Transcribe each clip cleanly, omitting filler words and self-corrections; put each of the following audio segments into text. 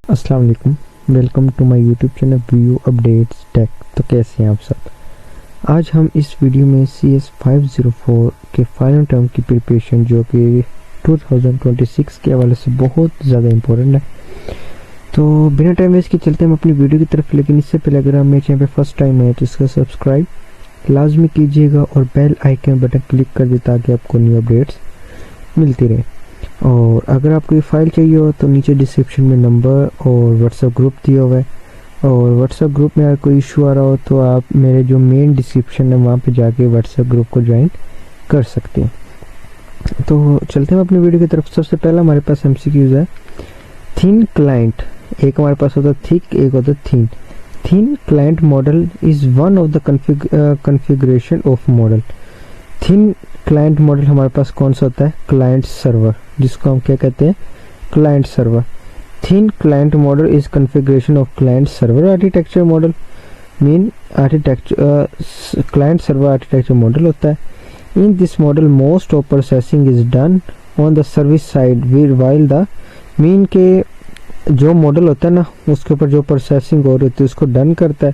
अस्सलाम वालेकुम, welcome to my YouTube channel view updates tech. तो कैसे हैं आप सब। आज हम इस वीडियो में CS 504 के फाइनल टर्म की प्रिपरेशन जो कि 2026 के हवाले से बहुत ज़्यादा इम्पोर्टेंट है, तो बिना टाइम वेस्ट के चलते हैं हम अपनी वीडियो की तरफ। लेकिन इससे पहले अगर आप मेरे चैनल पे फर्स्ट टाइम आए तो इसका सब्सक्राइब लाजमी कीजिएगा और बेल आइकन बटन क्लिक कर दे ताकि आपको न्यू अपडेट्स मिलती रहे। और अगर आपको ये फाइल चाहिए हो तो नीचे डिस्क्रिप्शन में नंबर और व्हाट्सएप ग्रुप दिया हुआ है, और व्हाट्सएप ग्रुप में अगर कोई इशू आ रहा हो तो आप मेरे जो मेन डिस्क्रिप्शन है वहाँ पे जाके व्हाट्सएप ग्रुप को ज्वाइन कर सकते हैं। तो चलते हैं अपनी वीडियो की तरफ। सबसे पहला हमारे पास MCQs है। थिन क्लाइंट, एक हमारे पास होता है थिक, एक होता है thin. Thin client model is one of the configuration of model. Thin client model हमारे पास कौन सा होता है? क्लाइंट सर्वर, जिसको हम क्या कहते हैं? Client server. Thin client model is configuration of client server architecture model. Mean architecture client server architecture model होता है। In this model most of processing is done on the service side while the mean के जो model होता है ना उसके ऊपर जो प्रोसेसिंग हो रही होती है उसको डन करता है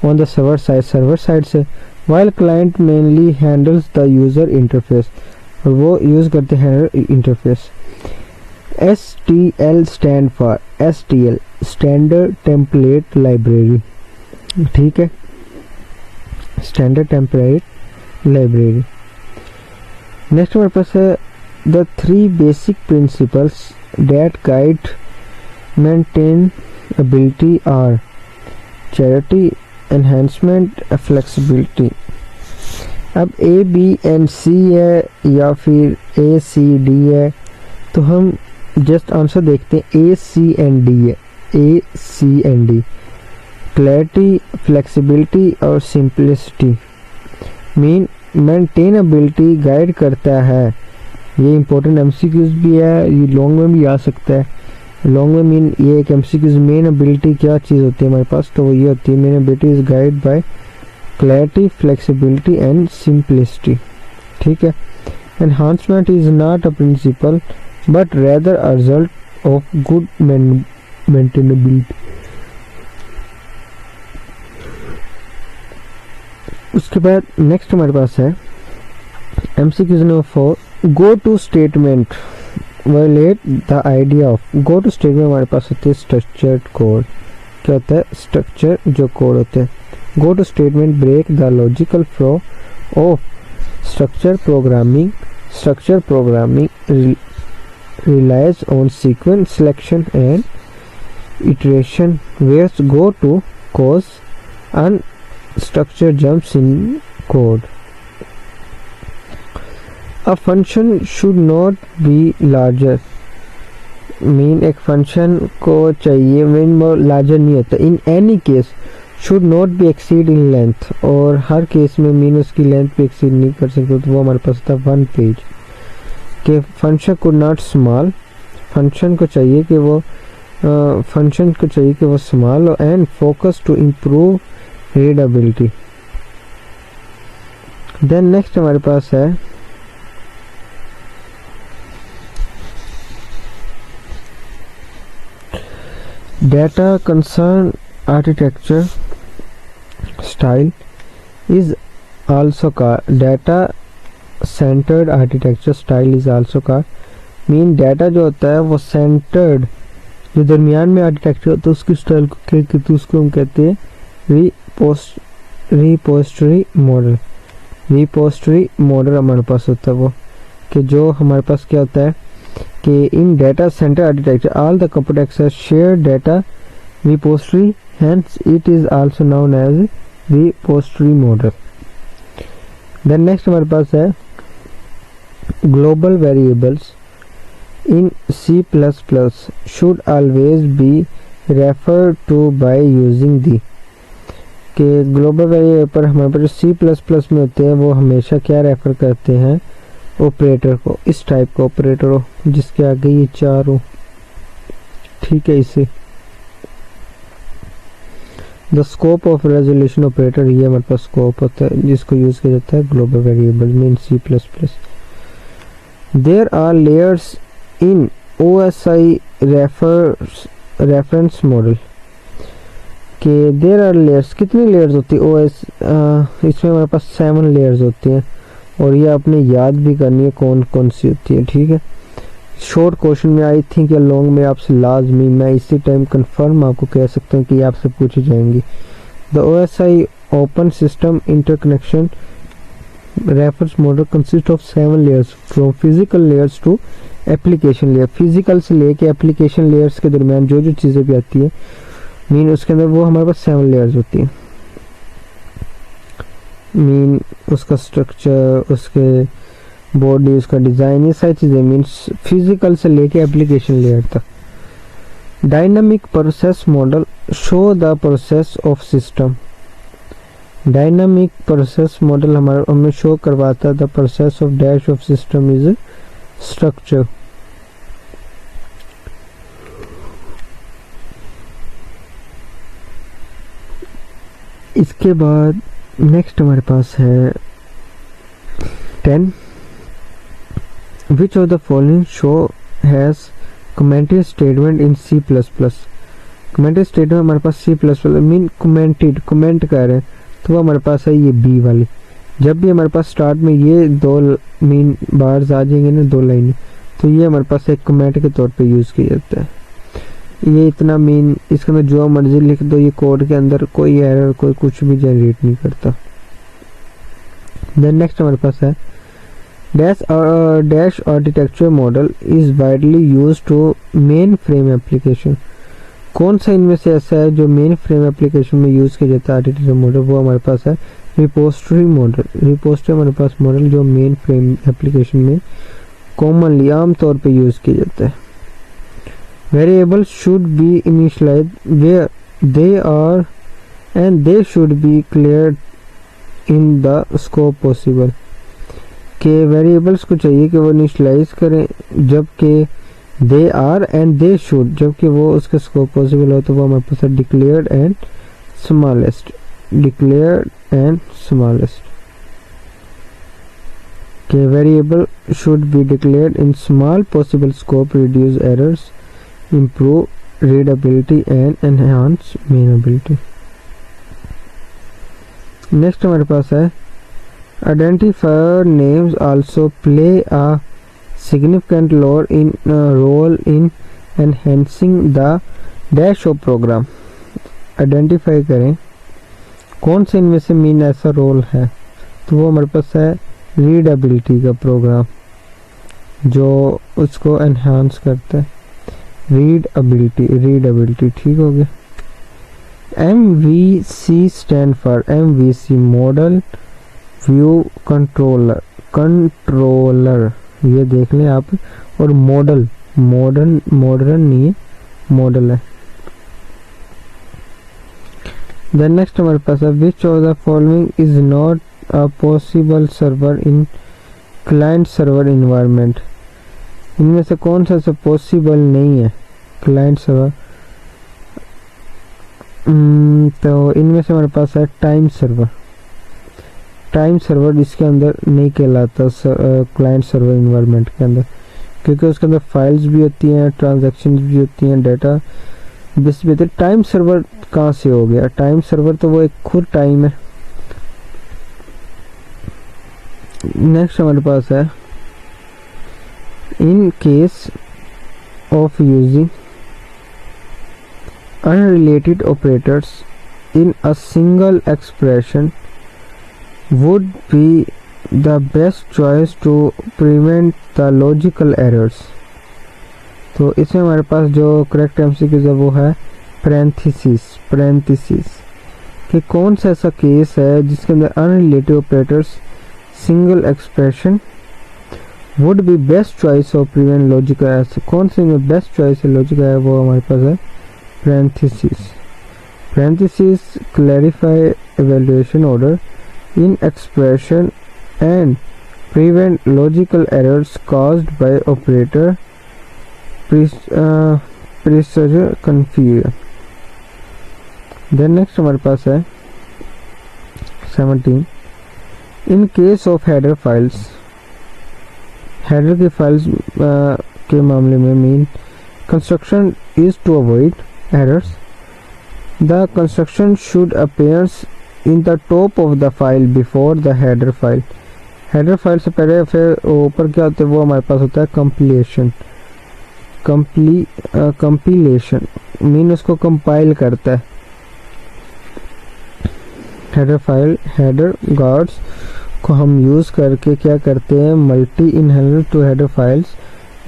ऑन द सर्वर साइड से, while client mainly handles the user interface, और वो यूज करते हैं interface. STL stand for STL standard template library, ठीक है, स्टैंडर्ड टेम्पलेट लाइब्रेरी। नेक्स्ट हमारे पास है the 3 basic principles that guide maintainability are charity, enhancement, flexibility. अब A-B-C है या फिर A-C-D है, तो हम जस्ट आंसर देखते हैं। A-C-D है, A-C-D। क्लैरिटी, फ्लेक्सिबिलिटी और सिंपलिसिटी। मीन मेंटेनेबिलिटी गाइड करता है। ये इंपॉर्टेंट MCQs भी है, ये लॉन्ग में भी आ सकता है। लॉन्ग में मीन ये एक MCQs मेन एबिलिटी क्या चीज़ होती है हमारे पास, तो वो ये होती है main ability is guide by clarity, flexibility and simplicity, ठीक है। Enhancement is not a principle but rather a result of good maintainability. उसके बाद नेक्स्ट हमारे पास है MCQs number 4, go to statement violate the idea of. Go to statement हमारे पास होते हैं स्ट्रक्चर्ड कोड। क्या होता है? स्ट्रक्चर जो कोड होते हैं। Go to statement break the logical flow of structure programming. Structure programming relies on sequence selection and iteration, whereas go to cause unstructured jumps in code. A function should not be larger, mean एक function को चाहिए mean वो larger नहीं होता। In any case should not be exceed in length, और हर case में mean उसकी length भी एक्सीड नहीं कर सकते, तो वो हमारे पास था 1 पेज के। Function could not small, function को चाहिए कि वो स्मॉल हो, and focus to improve readability. Then next हमारे पास है data concern architecture style is also का data centred architecture style is also का। मीन डाटा जो होता है वो सेंटर्ड जो दरमियान में आर्किटेक्चर होता है उसकी स्टाइल को क्या कहते हैं? उसको हम कहते हैं रिपोजिटरी मॉडल। रिपोजिटरी मॉडल हमारे पास होता है वो कि जो हमारे पास क्या होता है कि in data centre architecture all the computer access share data repository, hence it is also known as repository model. Then next हमारे पास है global variables in C++ should always be referred to by using the के global variable हमारे पास C++ में होते हैं वो हमेशा क्या रेफर करते हैं? ऑपरेटर को, इस टाइप का ऑपरेटर हो जिसके आगे ये 4 हो, ठीक है। इसे the scope of resolution operator, ये हमारे पास स्कोप होता है जिसको यूज किया जाता है ग्लोबल वेरिएबल में C++। There are layers in OSI refers reference model के देयर आर लेयर्स, कितनी लेयर्स होती है ओएस, इसमें हमारे पास 7 लेयर्स होती हैं और ये आपने याद भी करनी है कौन कौन सी होती है, ठीक है। शॉर्ट क्वेश्चन में आई थिंक या लॉन्ग में आपसे लाजमी मैं इसी टाइम कंफर्म आपको कह सकता हूँ कि आपसे पूछी जाएंगी। The OSI open system interconnection reference model consist of 7 layers from physical layers to application layer. Physical से लेके एप्लीकेशन लेयर्स के दरमियान जो जो चीज़ें भी आती है मीन उसके अंदर वो हमारे पास 7 लेयर्स होती हैं। मीन उसका स्ट्रक्चर, उसके बॉडी, उसका डिज़ाइन, ये सारी चीज़ें मीन्स फिजिकल से लेके एप्लीकेशन लेयर तक। Dynamic process model show the process of system. Dynamic process model हमारा हमें शो करवाता the process of dash of system is structure. इसके बाद नेक्स्ट हमारे पास है 10 which of the following show has commented statement in C++। Commented statement हमारे पास C++ mean commented, comment कर रहे हैं तो वो हमारे पास है ये बी वाली। जब भी हमारे पास स्टार्ट में ये 2 मीन बार्स आ जाएंगे ना, 2 लाइनें, तो ये हमारे पास एक कमेंट के तौर पे यूज़ किया जाता है। ये इतना मीन इसके अंदर जो मर्जी लिख दो, ये कोड के अंदर कोई एरर कोई कुछ भी जनरेट नहीं करता। देन नेक्स्ट हमारे पास है dash architecture model is widely used to mainframe application. कौन सा इनमें से ऐसा है जो मेन फ्रेम एप्लीकेशन में यूज़ किया जाता है आर्किटेक्चर मॉडल? वो हमारे पास है रिपोजिटरी मॉडल। रिपोजिटरी हमारे पास मॉडल जो मेन फ्रेम एप्लीकेशन में कॉमनली आम तौर पे यूज़ किया जाता है। Variables should be initialised where they are and they should be clear in the scope possible. के वेरिएबल्स को चाहिए कि वो इनिशियलाइज करें जबकि they are and they should जबकि वो उसका स्कोप पॉसिबल हो, तो वो हमारे पास declared and smallest. Declared and smallest के variable should be declared in small possible scope, reduce errors, improve readability and enhance mainability। Next हमारे पास है identifier names also play a significant role in enhancing the dash of program। Identify करें कौन से इनमें से mean ऐसा role है, तो वो हमारे पास है रीडेबिलिटी का प्रोग्राम जो उसको एनहांस करता है। रीडेबिलिटी ठीक हो गया। MVC stand for MVC model view controller ये देख लें आप। और मॉडल मॉडर्न नहीं है, मॉडल है। देन नेक्स्ट हमारे पास है which of the following is not a possible server in client server environment. इनमें से कौन सा पॉसिबल नहीं है क्लाइंट सर्वर? तो इनमें से हमारे पास है टाइम सर्वर। टाइम सर्वर इसके अंदर नहीं कहलाता क्लाइंट सर्वर इन्वायरमेंट के अंदर, क्योंकि उसके अंदर फाइल्स भी होती हैं, ट्रांजैक्शंस भी होती हैं, डाटा बेस भी होती है। टाइम सर्वर कहाँ से हो गया? टाइम सर्वर तो वो एक खुद टाइम है। नेक्स्ट हमारे पास है in case of using unrelated operators in a single expression would be the best choice to prevent the logical errors। तो इसमें हमारे पास जो करेक्ट एमसीक्यूज है वो है पैरेंथेसिस कि कौन सा ऐसा केस है जिसके अंदर unrelated operators single expression would be best choice of prevent logical errors. कौन से में बेस्ट चॉइस है लॉजिकल एरर, वो हमारे पास है parenthesis clarify evaluation order in expression and prevent logical errors caused by operator procedure confusion। then next हमारे पास है 17 in case of header files। header की फाइल्स के मामले में mean construction is to avoid errors. The construction should appears in the top of the file before the header file. Header file से पहले फिर ऊपर क्या होता है वो हमारे पास होता है कंपीलेशन मीन उसको कंपाइल करता है. हेडर फाइल हेडर गार्ड्स को हम यूज़ करके क्या करते हैं multi inherit to header files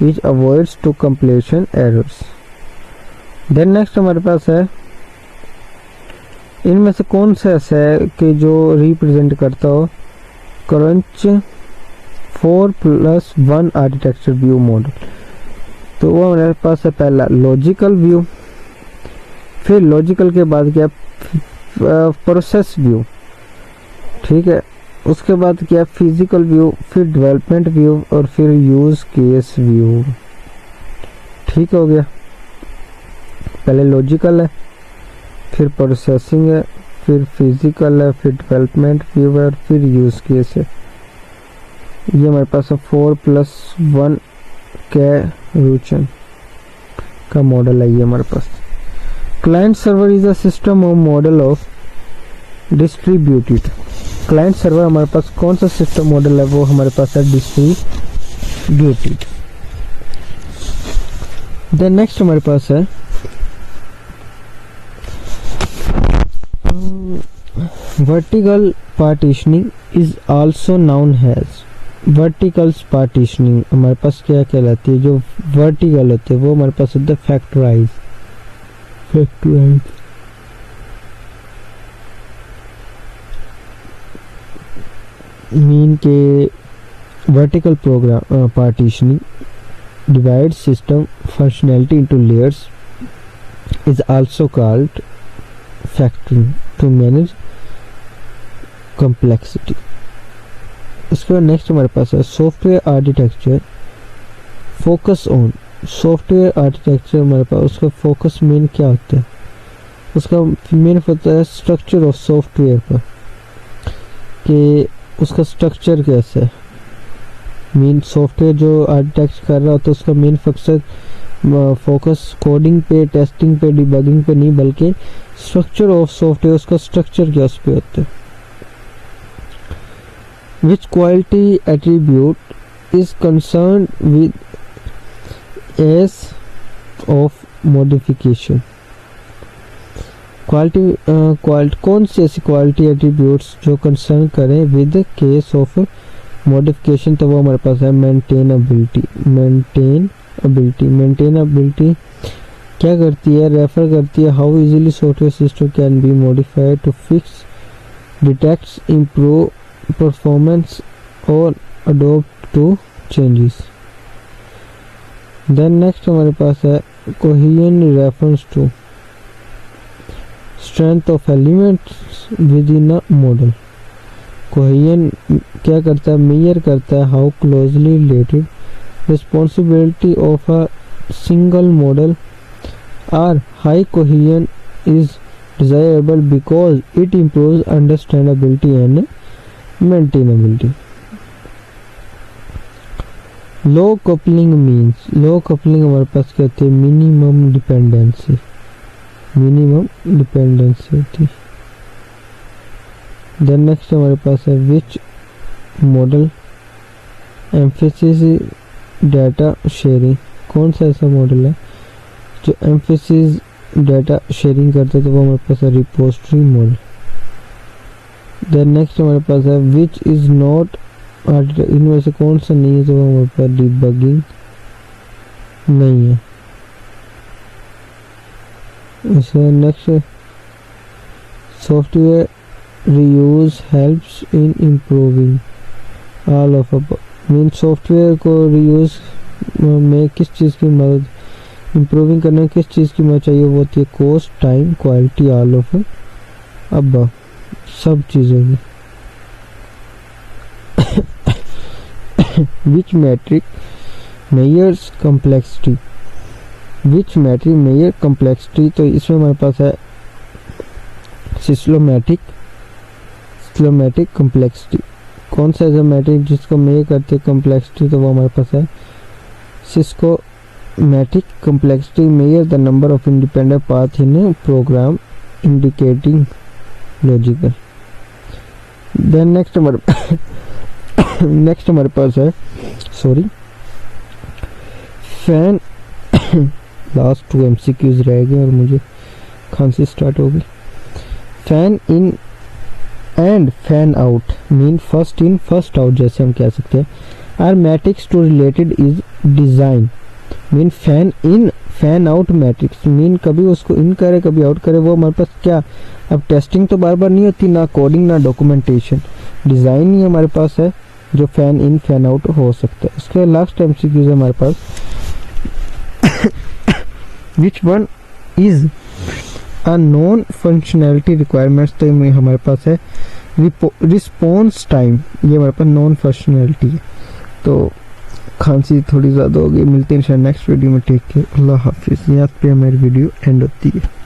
which avoids to completion errors. Then next हमारे पास है इनमें से कौन सा ऐसा है कि जो रिप्रेजेंट करता हो क्रंच 4+1 आर्किटेक्चर व्यू मॉडल. तो वो हमारे पास है पहला लॉजिकल व्यू, फिर लॉजिकल के बाद क्या प्रोसेस व्यू, ठीक है, उसके बाद क्या फिजिकल व्यू, फिर डेवलपमेंट व्यू और फिर यूज केस व्यू. ठीक हो गया. पहले लॉजिकल है, फिर प्रोसेसिंग है, फिर फिजिकल है, फिर डेवलपमेंट व्यू है और फिर यूज केस है. ये हमारे पास 4+1 कैरुचन का मॉडल है. ये हमारे पास client server is a system और model of distributed. Client server हमारे पास कौन सा सिस्टम मॉडल है वो हमारे पास है डिस्ट्रीब्यूटेड. देन नेक्स्ट हमारे पास है vertical partitioning is also known has. Verticals partitioning हमारे पास क्या कहलाती है, जो वर्टिकल होते हैं वो हमारे पास होता है फैक्टराइज. मीन के vertical program partitioning divides system functionality into layers is also called factoring to manage complexity. इसके बाद नेक्स्ट हमारे पास है software architecture focus on. Software architecture हमारे पास उसका फोकस मेन क्या होता है, उसका मेन होता है स्ट्रक्चर ऑफ सॉफ्टवेयर पर कि उसका स्ट्रक्चर कैसा है. मेन सॉफ्टवेयर जो आर्किटेक्ट कर रहा होता है उसका मेन फोकस कोडिंग पे, टेस्टिंग पे, डिबगिंग पे नहीं बल्कि स्ट्रक्चर ऑफ सॉफ्टवेयर, उसका स्ट्रक्चर क्या उस पे होता है. Which quality attribute is concerned with ease of modification. Quality कौन सी ऐसी क्वालिटी एट्रीब्यूट्स जो कंसर्न करें विद केस ऑफ मॉडिफिकेशन, तो वो हमारे पास है मेंटेनेबिलिटी. मेंटेनेबिलिटी क्या करती है, रेफर करती है how easily software system can be modified to fix, defects, improve performance और adopt to changes. Then next हमारे पास है cohesion reference to strength of elements within a model. Cohesion क्या करता है, मेजर करता है how closely related responsibility of a single model are high cohesion is desirable because it improves understandability and maintainability. Low coupling means, low coupling हमारे पास कहते हैं minimum dependency होती है. देन नेक्स्ट हमारे पास है which model emphasis data sharing. कौन सा ऐसा मॉडल है जो एम्फेसिस डाटा शेयरिंग करते हैं, तो वो हमारे पास है रिपोजिटरी मॉडल. देन नेक्स्ट हमारे पास है विच इज नॉट, इनमें से कौन सा नहीं है, तो वो हमारे पास डिबगिंग नहीं है. Next software reuse helps in improving all of mean software को रीयूज में किस चीज़ की मदद, इम्प्रूविंग करने में किस चीज़ की मदद चाहिए, वो होती है cost, time, quality, all of अब सब चीज़ों की. विच मैट्रिक मेजर्स कम्प्लेक्सिटी, विच मैट्रिक मेजर कम्प्लेक्सिटी, तो इसमें हमारे पास है सिस्टोमेटिक कम्प्लेक्सिटी. कौन सा ऐसा मैट्रिक जिसको मेजर करते हैं कम्प्लेक्सिटी, तो वो हमारे पास है Cisco metric complexity measure the number of independent path in a program indicating logical। Then next हमारे पास है फैन लास्ट 2 MCQs रह गए और मुझे खांसी स्टार्ट हो गई। Fan in and fan out mean first in first out, जैसे हम कह सकते हैं। Are metrics to related is design mean fan in fan out metrics mean कभी उसको इन करे कभी आउट करे। वो हमारे पास क्या, अब टेस्टिंग तो बार बार नहीं होती, ना कोडिंग ना डॉक्यूमेंटेशन, डिज़ाइन ही हमारे पास है जो फैन इन फैन आउट हो सकता है। उसके लास्ट MCQ है हमारे पास which one is a non functionality requirements. तो हमारे पास है रिस्पॉन्स टाइम, ये हमारे पास नॉन फंक्शनैलिटी है। तो खांसी थोड़ी ज़्यादा हो गई, मिलते हैं नेक्स्ट वीडियो में। टेक केयर, अल्लाह हाफिज़। यहाँ पे हमारी वीडियो एंड होती है।